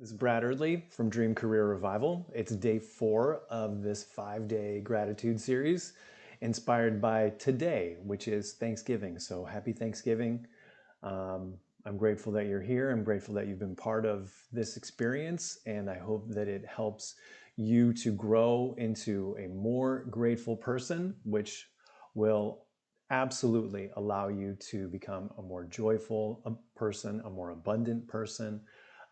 This is Brad Eardley from Dream Career Revival. It's day 4 of this 5-day gratitude series inspired by today, which is Thanksgiving. So happy Thanksgiving. I'm grateful that you're here. I'm grateful that you've been part of this experience, and I hope that it helps you to grow into a more grateful person, which will absolutely allow you to become a more joyful person, a more abundant person,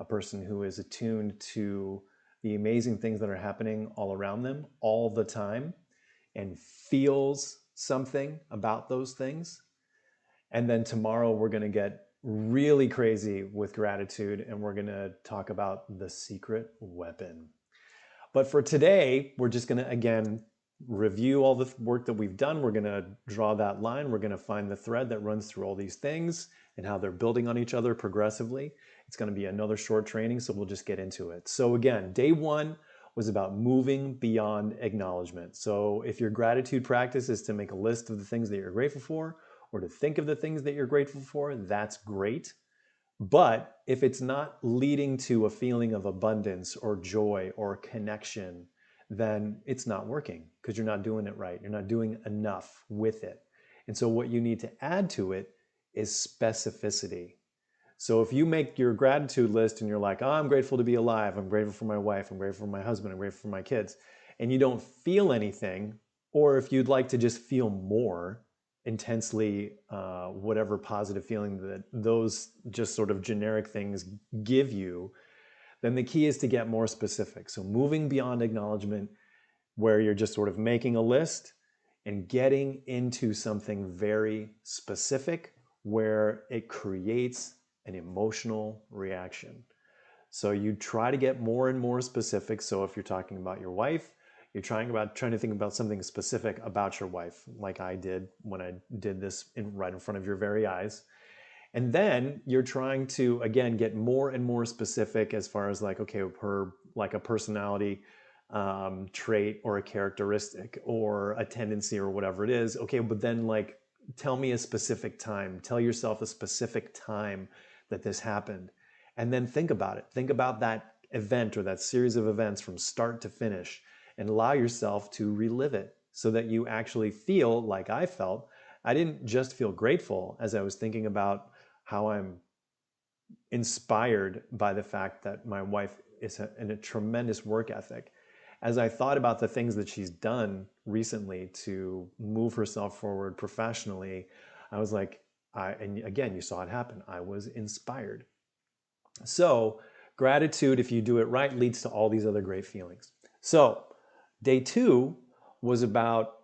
a person who is attuned to the amazing things that are happening all around them all the time and feels something about those things. And then tomorrow we're going to get really crazy with gratitude and we're going to talk about the secret weapon. But for today, we're just going to again review all the work that we've done. We're going to draw that line. We're going to find the thread that runs through all these things and how they're building on each other progressively. It's going to be another short training, so we'll just get into it. So again, day 1 was about moving beyond acknowledgement. So if your gratitude practice is to make a list of the things that you're grateful for or to think of the things that you're grateful for, that's great. But if it's not leading to a feeling of abundance or joy or connection, then it's not working because you're not doing it right. You're not doing enough with it. And so what you need to add to it is specificity. So if you make your gratitude list and you're like, oh, I'm grateful to be alive, I'm grateful for my wife, I'm grateful for my husband, I'm grateful for my kids, and you don't feel anything, or if you'd like to just feel more intensely, whatever positive feeling that those just sort of generic things give you, then the key is to get more specific. So moving beyond acknowledgement, where you're just sort of making a list and getting into something very specific where it creates an emotional reaction. So you try to get more and more specific. So if you're talking about your wife, you're trying to think about something specific about your wife, like I did when I did this right in front of your very eyes. And then you're trying to, again, get more and more specific as far as like, okay, her, like a personality trait or a characteristic or a tendency or whatever it is. Okay, but then like, tell me a specific time. Tell yourself a specific time that this happened. And then think about it. Think about that event or that series of events from start to finish and allow yourself to relive it so that you actually feel like I felt. I didn't just feel grateful as I was thinking about how I'm inspired by the fact that my wife is in a tremendous work ethic. As I thought about the things that she's done recently to move herself forward professionally, I was like, and again, you saw it happen. I was inspired. So gratitude, if you do it right, leads to all these other great feelings. So day 2 was about,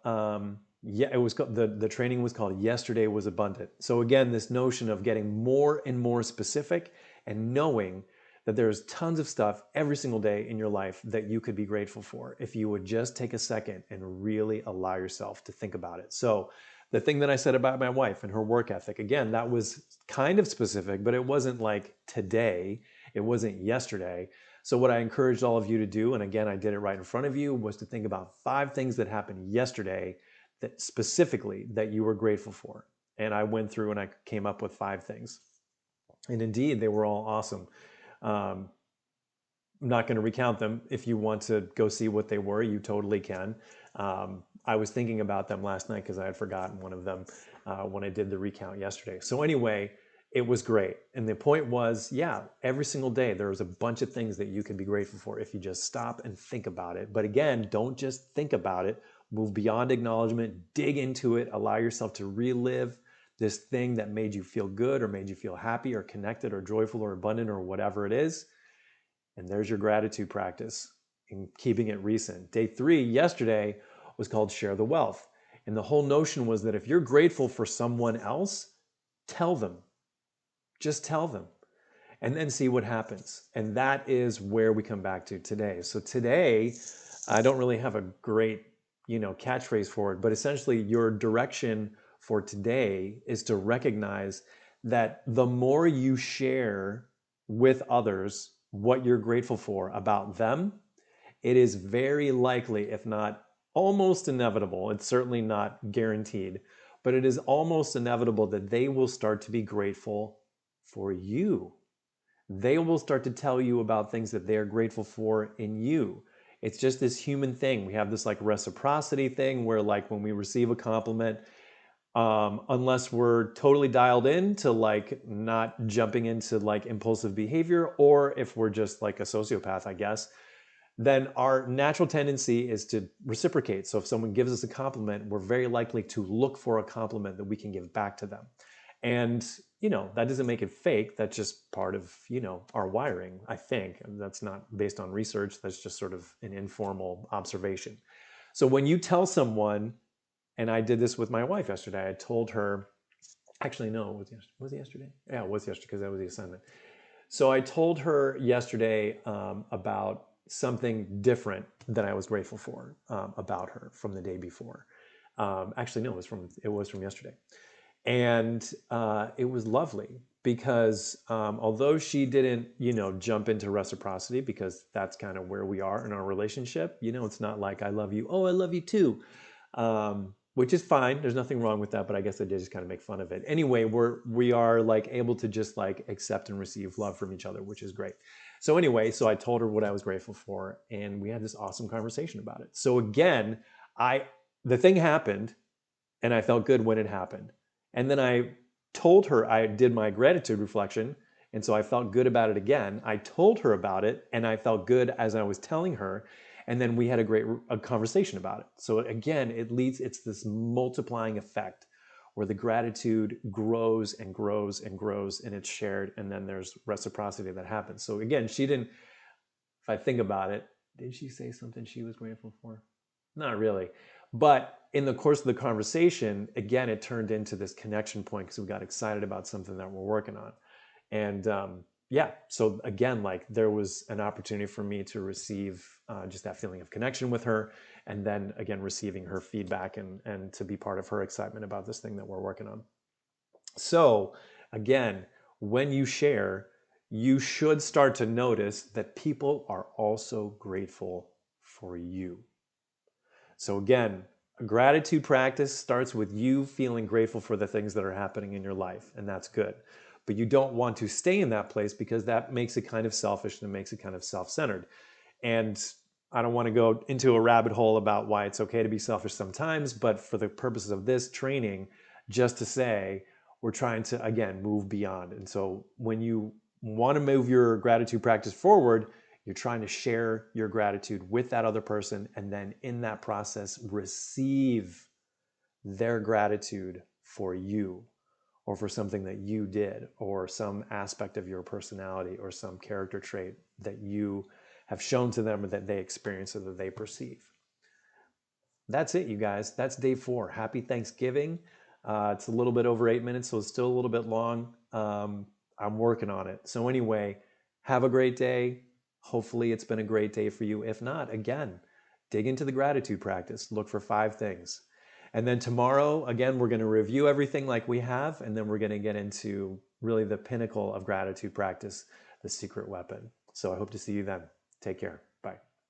yeah, it was the training was called Yesterday Was Abundant. So again, this notion of getting more and more specific and knowing that there's tons of stuff every single day in your life that you could be grateful for if you would just take a second and really allow yourself to think about it. So the thing that I said about my wife and her work ethic, again, that was kind of specific, but it wasn't like today, it wasn't yesterday. So what I encouraged all of you to do, and again, I did it right in front of you, was to think about 5 things that happened yesterday that specifically that you were grateful for. And I went through and I came up with 5 things. And indeed, they were all awesome. I'm not going to recount them. If you want to go see what they were, you totally can. I was thinking about them last night because I had forgotten one of them when I did the recount yesterday. So anyway, it was great. And the point was, yeah, every single day there was a bunch of things that you can be grateful for if you just stop and think about it. But again, don't just think about it. Move beyond acknowledgement, dig into it, allow yourself to relive this thing that made you feel good or made you feel happy or connected or joyful or abundant or whatever it is. And there's your gratitude practice in keeping it recent. Day 3, yesterday, was called Share the Wealth. And the whole notion was that if you're grateful for someone else, tell them. Just tell them. And then see what happens. And that is where we come back to today. So today, I don't really have a great, catchphrase for it, but essentially your direction for today is to recognize that the more you share with others what you're grateful for about them, it is very likely, if not almost inevitable, it's certainly not guaranteed, but it is almost inevitable that they will start to be grateful for you. they will start to tell you about things that they're grateful for in you. It's just this human thing. We have this like reciprocity thing where like when we receive a compliment, unless we're totally dialed in to like not jumping into like impulsive behavior, or if we're just like a sociopath, I guess, then our natural tendency is to reciprocate. So if someone gives us a compliment, we're very likely to look for a compliment that we can give back to them. And, that doesn't make it fake. That's just part of, our wiring, I think. And that's not based on research. That's just sort of an informal observation. So when you tell someone, and I did this with my wife yesterday, I told her, actually, no, was it yesterday? Yeah, it was yesterday because that was the assignment. So I told her yesterday about something different that I was grateful for about her from the day before. Actually, no, it was from yesterday, and it was lovely because although she didn't, jump into reciprocity, because that's kind of where we are in our relationship. It's not like I love you, oh, I love you too. Which is fine. There's nothing wrong with that, but I guess I did just kind of make fun of it. Anyway, we are like able to just like accept and receive love from each other, which is great. So anyway, so I told her what I was grateful for, and we had this awesome conversation about it. So again, the thing happened, and I felt good when it happened. And then I told her I did my gratitude reflection, and so I felt good about it again. I told her about it, and I felt good as I was telling her. And then we had a conversation about it. So again, it's this multiplying effect where the gratitude grows and grows and grows, and it's shared, and then there's reciprocity that happens. So again, if I think about it, did she say something she was grateful for? Not really. But in the course of the conversation, again, it turned into this connection point because we got excited about something that we're working on. And yeah, so again, like there was an opportunity for me to receive just that feeling of connection with her, and then again receiving her feedback and to be part of her excitement about this thing that we're working on. So again, when you share, you should start to notice that people are also grateful for you. So again, a gratitude practice starts with you feeling grateful for the things that are happening in your life, and that's good. But you don't want to stay in that place because that makes it kind of selfish and it makes it kind of self-centered. And I don't want to go into a rabbit hole about why it's okay to be selfish sometimes, but for the purposes of this training, just to say, we're trying to, again, move beyond. And so when you want to move your gratitude practice forward, you're trying to share your gratitude with that other person, and then in that process, receive their gratitude for you, or for something that you did, or some aspect of your personality, or some character trait that you have shown to them, or that they experience, or that they perceive. That's it, you guys. That's day 4. Happy Thanksgiving. It's a little bit over 8 minutes, so it's still a little bit long. I'm working on it. So anyway, have a great day. Hopefully it's been a great day for you. If not, again, dig into the gratitude practice. Look for 5 things. And then tomorrow, again, we're going to review everything like we have, and then we're going to get into really the pinnacle of gratitude practice, the secret weapon. So I hope to see you then. Take care.